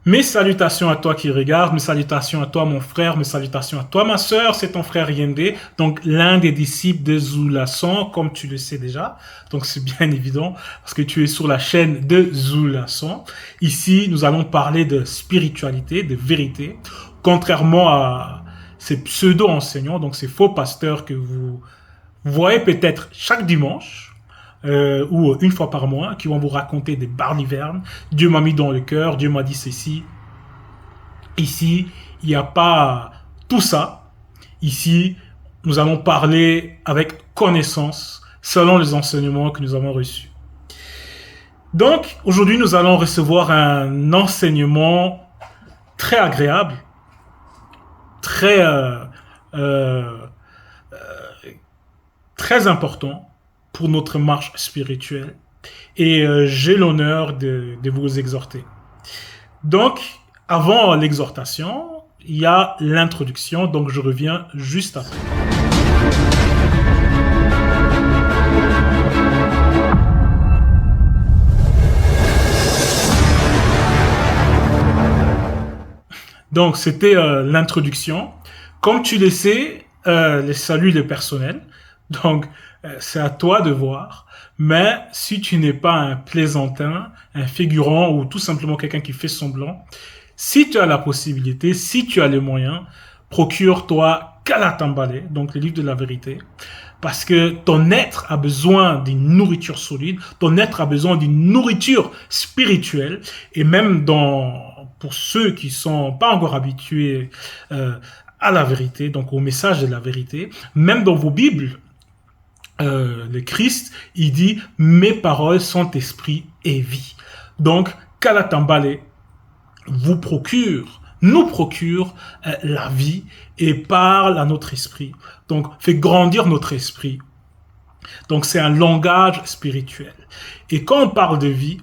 Mes salutations à toi qui regardes, mes salutations à toi mon frère, mes salutations à toi ma sœur, c'est ton frère Yende, donc l'un des disciples de Zoulasson, comme tu le sais déjà, donc c'est bien évident, parce que tu es sur la chaîne de Zoulasson. Ici, nous allons parler de spiritualité, de vérité, contrairement à ces pseudo-enseignants, donc ces faux pasteurs que vous voyez peut-être chaque dimanche, ou une fois par mois, qui vont vous raconter des balivernes. Dieu m'a mis dans le cœur, Dieu m'a dit ceci. Ici, il n'y a pas tout ça. Ici, nous allons parler avec connaissance, selon les enseignements que nous avons reçus. Donc, aujourd'hui, nous allons recevoir un enseignement très agréable, très, euh, très important pour notre marche spirituelle. Et j'ai l'honneur de vous exhorter. Donc, avant l'exhortation, il y a l'introduction, donc je reviens juste après. Donc, c'était l'introduction. Comme tu le sais, les saluts les personnels. Donc, c'est à toi de voir. Mais si tu n'es pas un plaisantin, un figurant ou tout simplement quelqu'un qui fait semblant, si tu as la possibilité, si tu as les moyens, procure-toi Kalatambale, donc le livre de la vérité, parce que ton être a besoin d'une nourriture solide, ton être a besoin d'une nourriture spirituelle, et même pour ceux qui sont pas encore habitués à la vérité, donc au message de la vérité, même dans vos Bibles, le Christ, il dit « Mes paroles sont esprit et vie ». Donc, Kalatambale nous procure la vie et parle à notre esprit. Donc, fait grandir notre esprit. Donc, c'est un langage spirituel. Et quand on parle de vie,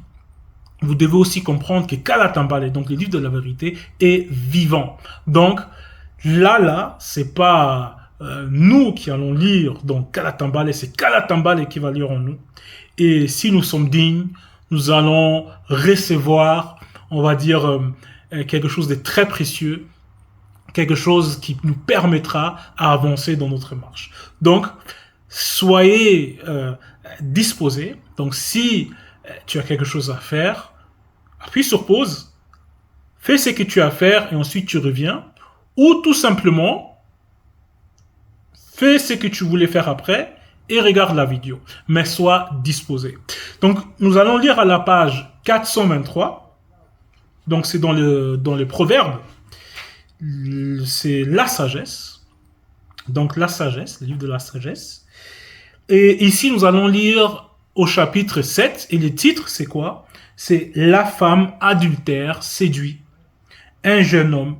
vous devez aussi comprendre que Kalatambale, donc le livre de la vérité, est vivant. Donc, c'est pas nous qui allons lire donc Kalatambale, c'est Kalatambale qui va lire en nous. Et si nous sommes dignes, nous allons recevoir, on va dire, quelque chose de très précieux, quelque chose qui nous permettra à avancer dans notre marche. Donc, soyez disposés. Donc, si tu as quelque chose à faire, appuie sur pause, fais ce que tu as à faire et ensuite tu reviens. Ou tout simplement, fais ce que tu voulais faire après et regarde la vidéo. Mais sois disposé. Donc, nous allons lire à la page 423. Donc, c'est dans le proverbe. C'est la sagesse. Donc, la sagesse, le livre de la sagesse. Et ici, nous allons lire au chapitre 7. Et le titre, c'est quoi? C'est La femme adultère séduit un jeune homme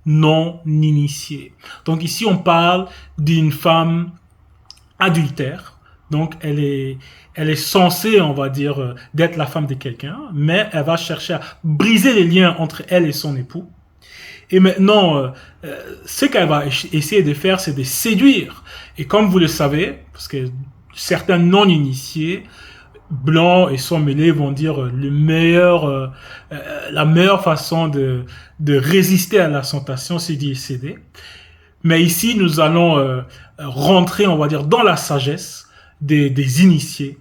non initié. Donc, ici, on parle d'une femme adultère. Donc, elle est censée, on va dire, d'être la femme de quelqu'un, mais elle va chercher à briser les liens entre elle et son époux. Et maintenant, ce qu'elle va essayer de faire, c'est de séduire. Et comme vous le savez, parce que certains non-initiés, blancs et sans mêlés, vont dire la meilleure façon de résister à la tentation, c'est d'y céder. Mais ici, nous allons rentrer, on va dire, dans la sagesse des initiés.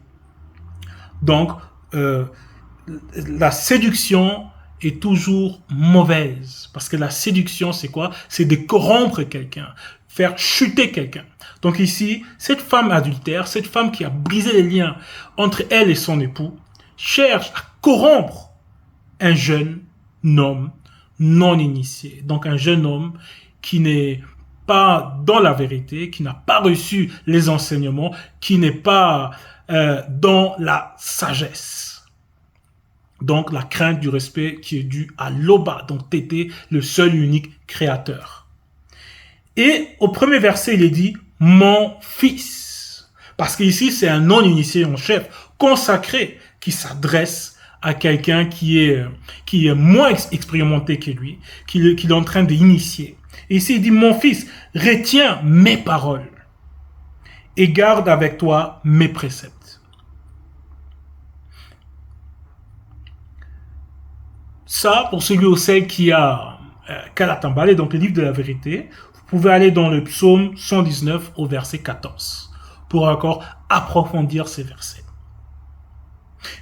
Donc, la séduction est toujours mauvaise. Parce que la séduction, c'est quoi? C'est de corrompre quelqu'un, faire chuter quelqu'un. Donc ici, cette femme adultère, cette femme qui a brisé les liens entre elle et son époux, cherche à corrompre un jeune homme non initié. Donc un jeune homme qui n'est pas dans la vérité, qui n'a pas reçu les enseignements, qui n'est pas dans la sagesse. Donc la crainte du respect qui est due à l'Oba, donc Tété, le seul et unique créateur. Et au premier verset, il est dit « Mon fils ». Parce qu'ici, c'est un non-initié en chef, consacré, qui s'adresse à quelqu'un qui est moins expérimenté que lui, qu'il est en train d'initier. Et ici, il dit « Mon fils, retiens mes paroles et garde avec toi mes préceptes. » Ça, pour celui ou celle qui a Kalatambale, donc le livre de la vérité, vous pouvez aller dans le psaume 119 au verset 14 pour encore approfondir ces versets.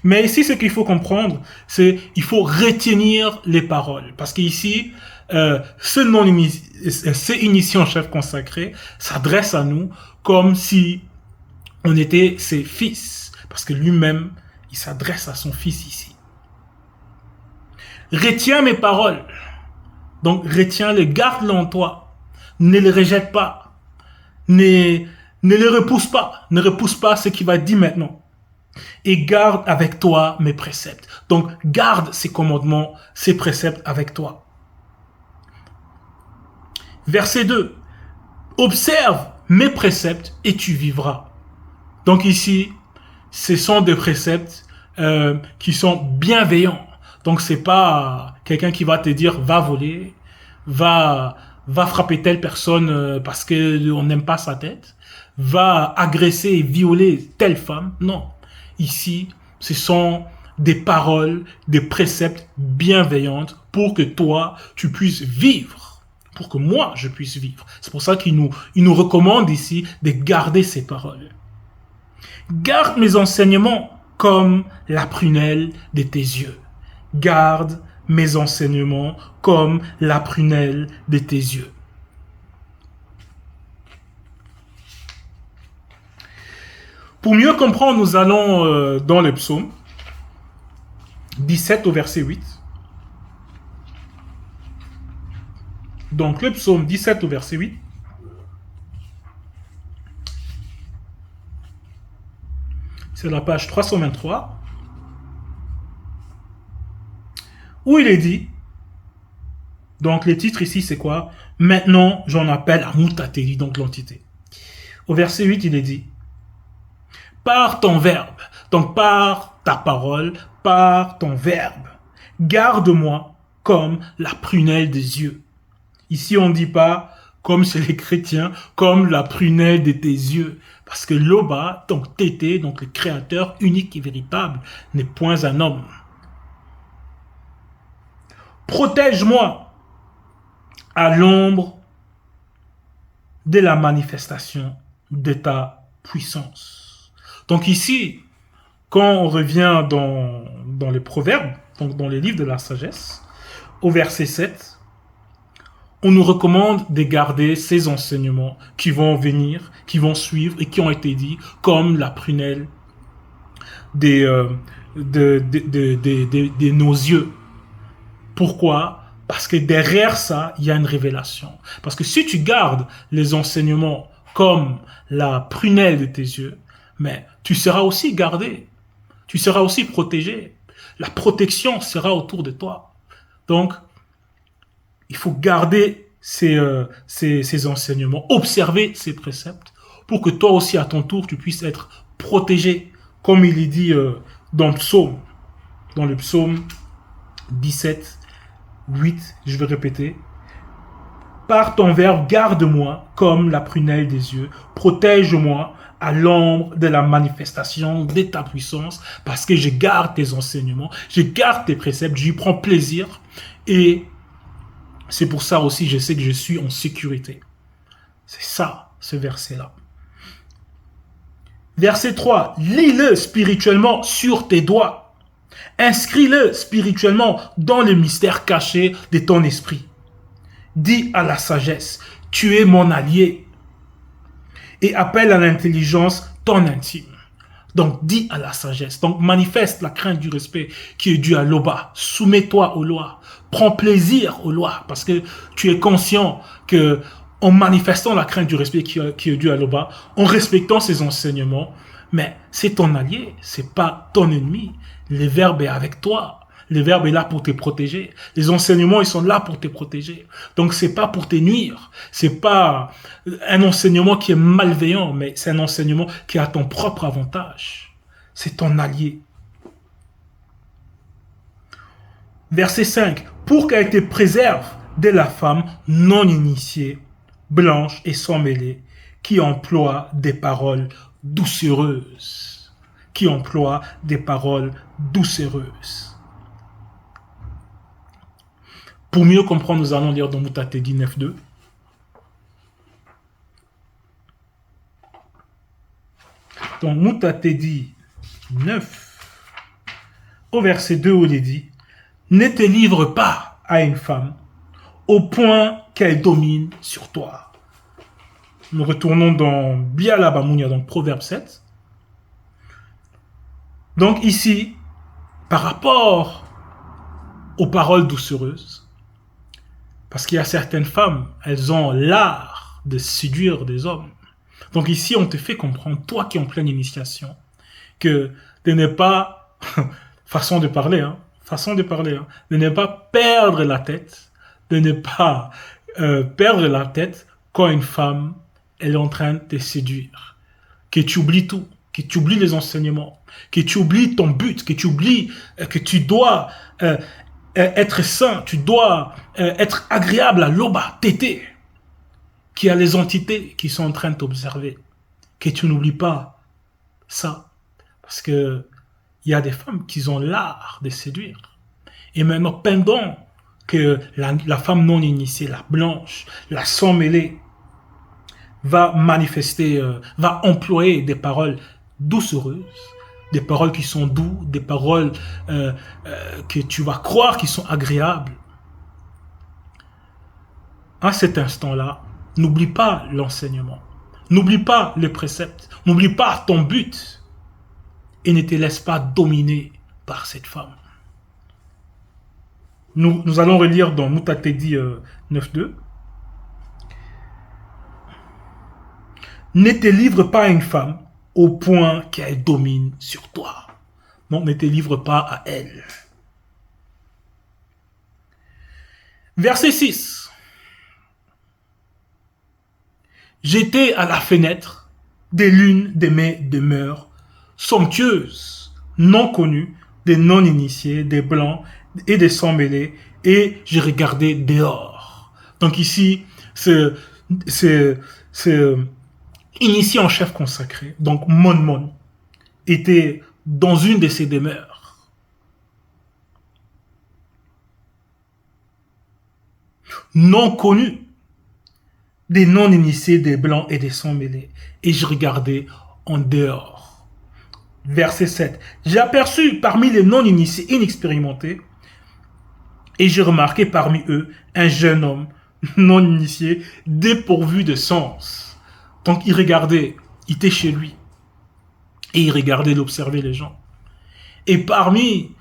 Mais ici, ce qu'il faut comprendre, c'est qu'il faut retenir les paroles. Parce qu'ici, ce initié en chef consacré s'adresse à nous comme si on était ses fils. Parce que lui-même, il s'adresse à son fils ici. Retiens mes paroles. Donc, retiens-les, garde-les en toi. Ne les rejette pas. Ne les repousse pas. Ne repousse pas ce qu'il va dire maintenant. Et garde avec toi mes préceptes. Donc, garde ces commandements, ces préceptes avec toi. Verset 2. Observe mes préceptes et tu vivras. Donc ici, ce sont des préceptes qui sont bienveillants. Donc c'est pas quelqu'un qui va te dire va voler, va frapper telle personne parce que on n'aime pas sa tête, va agresser et violer telle femme. Non. Ici, ce sont des paroles, des préceptes bienveillantes pour que toi, tu puisses vivre, pour que moi, je puisse vivre. C'est pour ça qu'il nous recommande ici de garder ces paroles. Garde mes enseignements comme la prunelle de tes yeux. Garde mes enseignements comme la prunelle de tes yeux. Pour mieux comprendre, nous allons dans le psaume 17 au verset 8. Donc le psaume 17 au verset 8. C'est la page 323. Où il est dit, donc le titre ici c'est quoi? Maintenant j'en appelle à Moutateli, donc l'entité. Au verset 8 il est dit, par ton verbe, donc par ta parole, par ton verbe, garde-moi comme la prunelle des yeux. Ici on ne dit pas, comme chez les chrétiens, comme la prunelle de tes yeux. Parce que l'Oba, donc Tété, donc le créateur unique et véritable, n'est point un homme. Protège-moi à l'ombre de la manifestation de ta puissance. Donc ici, quand on revient dans les proverbes, donc dans les livres de la sagesse, au verset 7, on nous recommande de garder ces enseignements qui vont venir, qui vont suivre et qui ont été dits comme la prunelle de nos yeux. Pourquoi? Parce que derrière ça, il y a une révélation. Parce que si tu gardes les enseignements comme la prunelle de tes yeux, mais tu seras aussi gardé. Tu seras aussi protégé. La protection sera autour de toi. Donc, il faut garder ces enseignements, observer ces préceptes pour que toi aussi, à ton tour, tu puisses être protégé, comme il est dit dans le psaume 17, 8, je vais répéter. Par ton verbe, garde-moi comme la prunelle des yeux, protège-moi à l'ombre de la manifestation de ta puissance, parce que je garde tes enseignements, je garde tes préceptes, j'y prends plaisir, et c'est pour ça aussi je sais que je suis en sécurité. C'est ça, ce verset-là. Verset 3, lis-le spirituellement sur tes doigts. Inscris-le spirituellement dans le mystère caché de ton esprit. Dis à la sagesse, tu es mon allié. Et appelle à l'intelligence ton intime. Donc, dis à la sagesse. Donc, manifeste la crainte du respect qui est due à l'Oba. Soumets-toi aux lois. Prends plaisir aux lois. Parce que tu es conscient que en manifestant la crainte du respect qui est due à l'Oba, en respectant ses enseignements, mais c'est ton allié, c'est pas ton ennemi. Le Verbe est avec toi. Le Verbe est là pour te protéger. Les enseignements, ils sont là pour te protéger. Donc, c'est pas pour te nuire. C'est pas un enseignement qui est malveillant, mais c'est un enseignement qui a ton propre avantage. C'est ton allié. Verset 5. Pour qu'elle te préserve de la femme non initiée, blanche et sans mêlée, qui emploie des paroles doucereuses. Qui emploie des paroles doucereuses. Pour mieux comprendre, nous allons lire dans Moutatedi 9.2. Donc, Moutatedi 9, au verset 2, où il est dit, ne te livre pas à une femme au point qu'elle domine sur toi. Nous retournons dans Biala Bamounia, donc Proverbe 7. Donc ici, par rapport aux paroles doucereuses, parce qu'il y a certaines femmes, elles ont l'art de séduire des hommes. Donc ici, on te fait comprendre, toi qui es en pleine initiation, que de ne pas, façon de parler, de ne pas perdre la tête, de ne pas perdre la tête quand une femme elle est en train de te séduire, que tu oublies tout, que tu oublies les enseignements, que tu oublies ton but, que tu oublies que tu dois être saint, tu dois être agréable à l'oba, tété, qu'il y a les entités qui sont en train de t'observer, que tu n'oublies pas ça, parce que il y a des femmes qui ont l'art de séduire. Et maintenant, pendant que la femme non initiée, la blanche, la sans mêlée, va manifester, va employer des paroles doucereuses, des paroles qui sont douces, des paroles que tu vas croire qui sont agréables. À cet instant-là, n'oublie pas l'enseignement, n'oublie pas les préceptes, n'oublie pas ton but et ne te laisse pas dominer par cette femme. Nous allons relire dans Moutatedi 9.2. Ne te livre pas à une femme au point qu'elle domine sur toi. Donc ne te livre pas à elle. Verset 6. J'étais à la fenêtre de l'une de mes demeures somptueuses, non connues, des non-initiés, des blancs et des sans-mêlés, et je regardais dehors. Donc ici, c'est initié en chef consacré, donc Mon, était dans une de ses demeures. Non connu, des non-initiés, des blancs et des sans-mêlés. Et je regardais en dehors. Verset 7. J'ai aperçu parmi les non-initiés inexpérimentés, et j'ai remarqué parmi eux un jeune homme non-initié, dépourvu de sens. Donc il regardait, il était chez lui, et il regardait, il observait les gens. Et parmi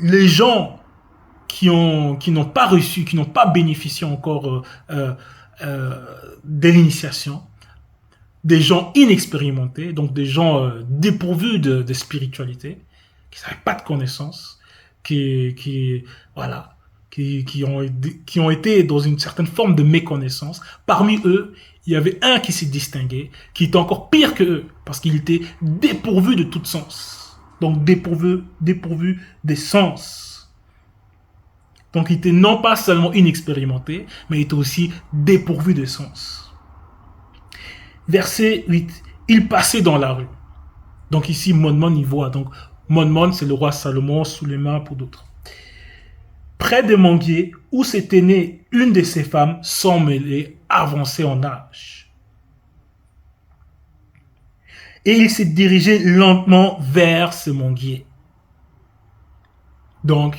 les gens qui n'ont pas reçu, qui n'ont pas bénéficié encore de l'initiation, des gens inexpérimentés, donc des gens dépourvus de spiritualité, qui n'avaient pas de connaissances, qui ont été dans une certaine forme de méconnaissance. Parmi eux, il y avait un qui s'est distingué, qui était encore pire que eux, parce qu'il était dépourvu de tout sens. Donc dépourvu des sens. Donc il était non pas seulement inexpérimenté, mais il était aussi dépourvu de sens. Verset 8. Il passait dans la rue. Donc ici, Mon y voit. Donc Mon, c'est le roi Salomon, sous les mains pour d'autres. Près de Manguier, où s'était née une de ses femmes sans mêlée, avancée en âge. Et il s'est dirigé lentement vers ce Manguier. Donc,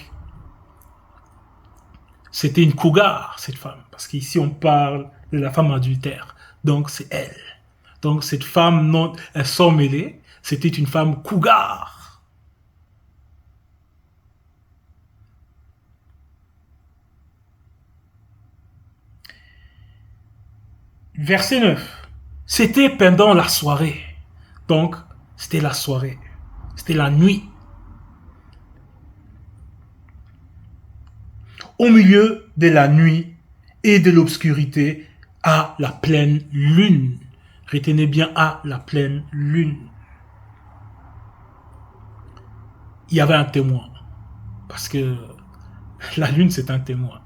c'était une cougar, cette femme. Parce qu'ici, on parle de la femme adultère. Donc, c'est elle. Donc, cette femme non, sans mêlée, c'était une femme cougar. Verset 9. C'était pendant la soirée. Donc, c'était la soirée. C'était la nuit. Au milieu de la nuit et de l'obscurité, à la pleine lune. Retenez bien, à la pleine lune. Il y avait un témoin. Parce que la lune, c'est un témoin.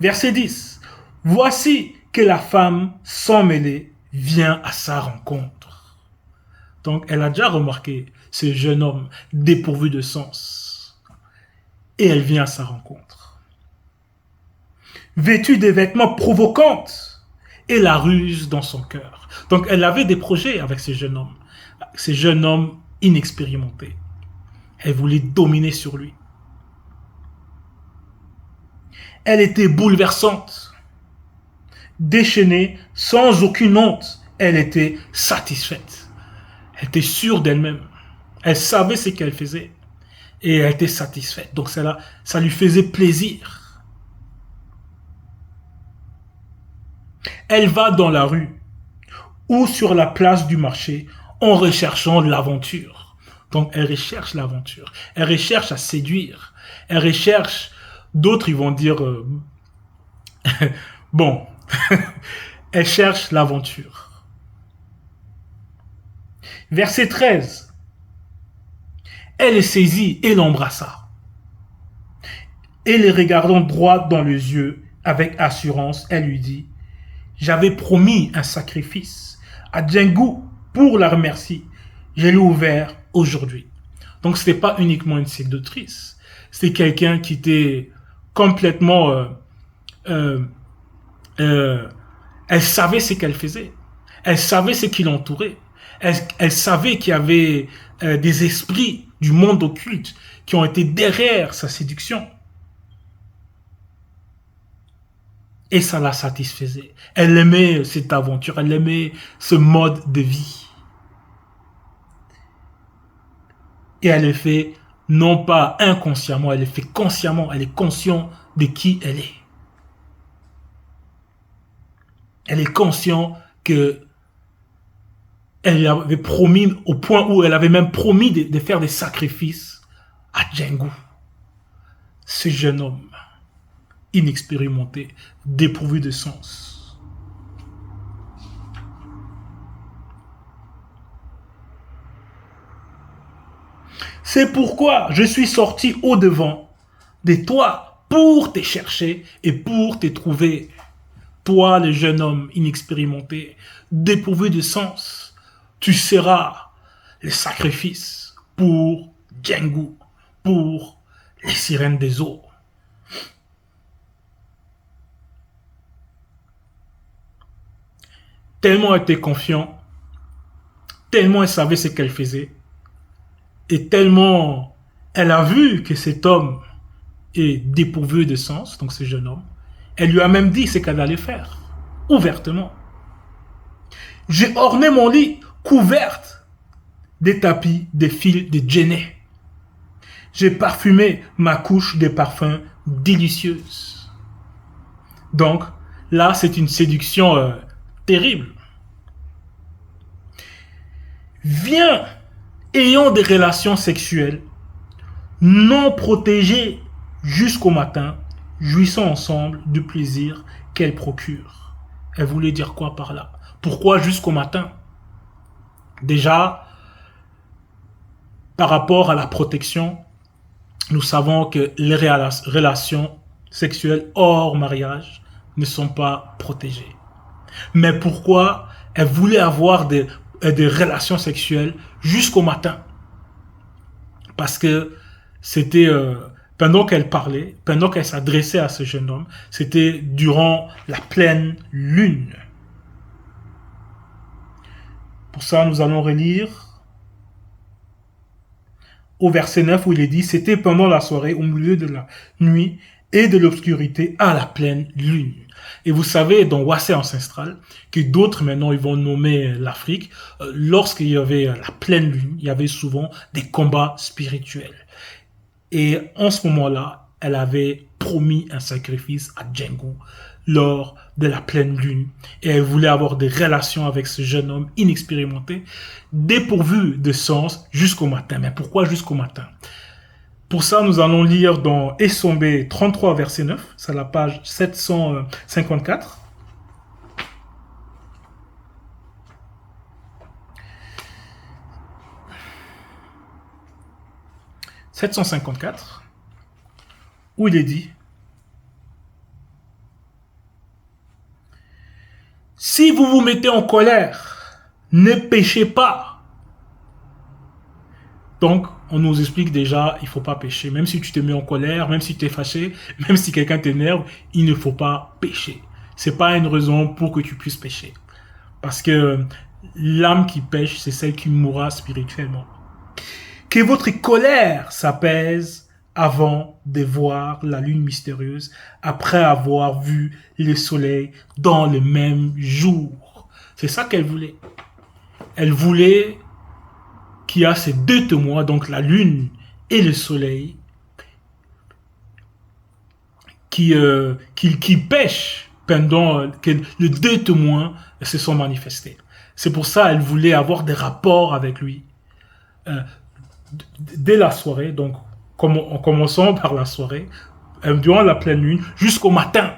Verset 10. Voici que la femme sans mêlée vient à sa rencontre. Donc, elle a déjà remarqué ce jeune homme dépourvu de sens. et elle vient à sa rencontre. Vêtue des vêtements provocants et la ruse dans son cœur. Donc elle avait des projets avec ces jeunes hommes inexpérimentés. Elle voulait dominer sur lui. Elle était bouleversante, déchaînée, sans aucune honte. Elle était satisfaite. Elle était sûre d'elle-même. Elle savait ce qu'elle faisait. Et elle était satisfaite. Donc ça lui faisait plaisir. Elle va dans la rue ou sur la place du marché en recherchant l'aventure. Donc elle recherche l'aventure. Elle recherche à séduire. Elle recherche, d'autres ils vont dire, bon, elle cherche l'aventure. Verset 13. Elle est saisie et l'embrassa. Et les regardant droit dans les yeux, avec assurance, elle lui dit, j'avais promis un sacrifice à Django pour la remercier. Je l'ai ouvert aujourd'hui. Donc ce n'était pas uniquement une séductrice. C'était quelqu'un qui était complètement... elle savait ce qu'elle faisait. Elle savait ce qui l'entourait. Elle savait qu'il y avait des esprits du monde occulte qui ont été derrière sa séduction. Et ça la satisfaisait. Elle aimait cette aventure, elle aimait ce mode de vie. Et elle le fait non pas inconsciemment, elle le fait consciemment, elle est consciente de qui elle est. Elle est consciente que elle avait promis, au point où elle avait même promis de faire des sacrifices à Django, ce jeune homme inexpérimenté, dépourvu de sens. C'est pourquoi je suis sorti au-devant de toi pour te chercher et pour te trouver. Toi, le jeune homme inexpérimenté, dépourvu de sens, tu seras le sacrifice pour Django, pour les sirènes des eaux. Tellement elle était confiante, tellement elle savait ce qu'elle faisait, et tellement elle a vu que cet homme est dépourvu de sens, donc ce jeune homme, elle lui a même dit ce qu'elle allait faire, ouvertement. J'ai orné mon lit couverte des tapis, des fils de Djenné. J'ai parfumé ma couche de parfums délicieux. Donc, là, c'est une séduction terrible. Viens, ayons des relations sexuelles non protégées jusqu'au matin, jouissons ensemble du plaisir qu'elle procure. Elle voulait dire quoi par là? Pourquoi jusqu'au matin? Déjà, par rapport à la protection, nous savons que les relations sexuelles hors mariage ne sont pas protégées. Mais pourquoi elle voulait avoir des relations sexuelles jusqu'au matin? Parce que c'était, pendant qu'elle parlait, pendant qu'elle s'adressait à ce jeune homme, c'était durant la pleine lune. Pour ça, nous allons relire au verset 9 où il est dit, c'était pendant la soirée, au milieu de la nuit et de l'obscurité, à la pleine lune. Et vous savez, dans Wassé ancestral, que d'autres maintenant, ils vont nommer l'Afrique, lorsqu'il y avait la pleine lune, il y avait souvent des combats spirituels. Et en ce moment-là, elle avait promis un sacrifice à Django lors de la pleine lune. Et elle voulait avoir des relations avec ce jeune homme inexpérimenté, dépourvu de sens jusqu'au matin. Mais pourquoi jusqu'au matin? Pour ça, nous allons lire dans Essombé 33, verset 9, c'est la page 754. « 754, où il est dit, si vous vous mettez en colère, ne péchez pas. Donc, on nous explique déjà, il ne faut pas pécher. Même si tu te mets en colère, même si tu es fâché, même si quelqu'un t'énerve, il ne faut pas pécher. Ce n'est pas une raison pour que tu puisses pécher. Parce que l'âme qui pêche, c'est celle qui mourra spirituellement. Que votre colère s'apaise avant de voir la lune mystérieuse, après avoir vu le soleil dans le même jour. C'est ça qu'elle voulait. Elle voulait qu'il y a ces deux témoins, donc la lune et le soleil, qui pêchent pendant que les deux témoins se sont manifestés. C'est pour ça qu'elle voulait avoir des rapports avec lui dès la soirée, donc en commençant par la soirée, durant la pleine lune, jusqu'au matin,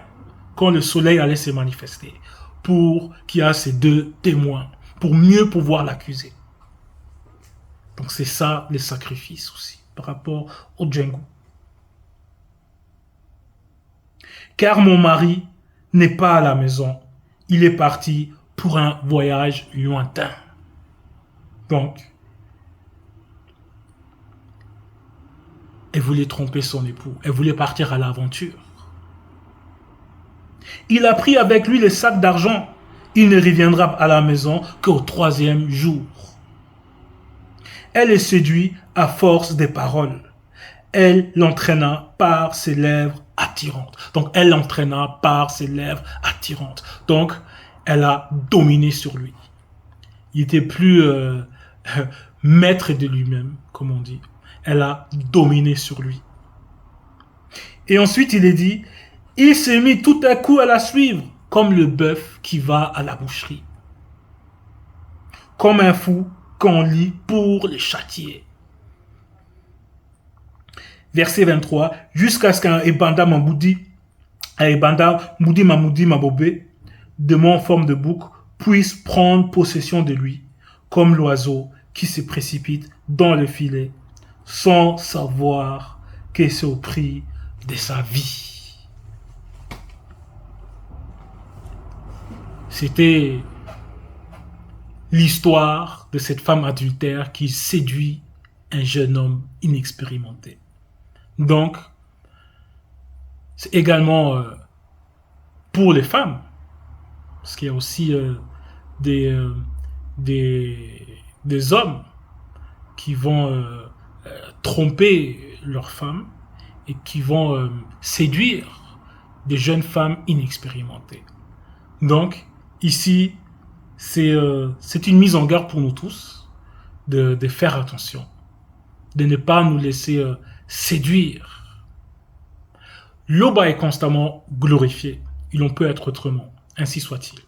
quand le soleil allait se manifester, pour qu'il y ait ces deux témoins, pour mieux pouvoir l'accuser. Donc c'est ça les sacrifices aussi, par rapport au Django. Car mon mari n'est pas à la maison, il est parti pour un voyage lointain. Donc, elle voulait tromper son époux, elle voulait partir à l'aventure. Il a pris avec lui les sacs d'argent, il ne reviendra à la maison qu'au 3e jour. Elle le séduit à force des paroles. Elle l'entraîna par ses lèvres attirantes. Donc, elle l'entraîna par ses lèvres attirantes. Donc, elle a dominé sur lui. Il n'était plus maître de lui-même, comme on dit. Elle a dominé sur lui. Et ensuite, il est dit, il s'est mis tout à coup à la suivre, comme le bœuf qui va à la boucherie. Comme un fou qu'on lit pour le châtier. Verset 23, jusqu'à ce qu'un Ebanda Mamoudi Mabobé, démon en forme de bouc, puisse prendre possession de lui, comme l'oiseau qui se précipite dans le filet, sans savoir que c'est au prix de sa vie. C'était l'histoire de cette femme adultère qui séduit un jeune homme inexpérimenté. Donc, c'est également pour les femmes, parce qu'il y a aussi des hommes qui vont tromper leurs femmes et qui vont séduire des jeunes femmes inexpérimentées. Donc, ici, c'est une mise en garde pour nous tous de faire attention, de ne pas nous laisser séduire. L'Oba est constamment glorifié. Il en peut être autrement. Ainsi soit-il.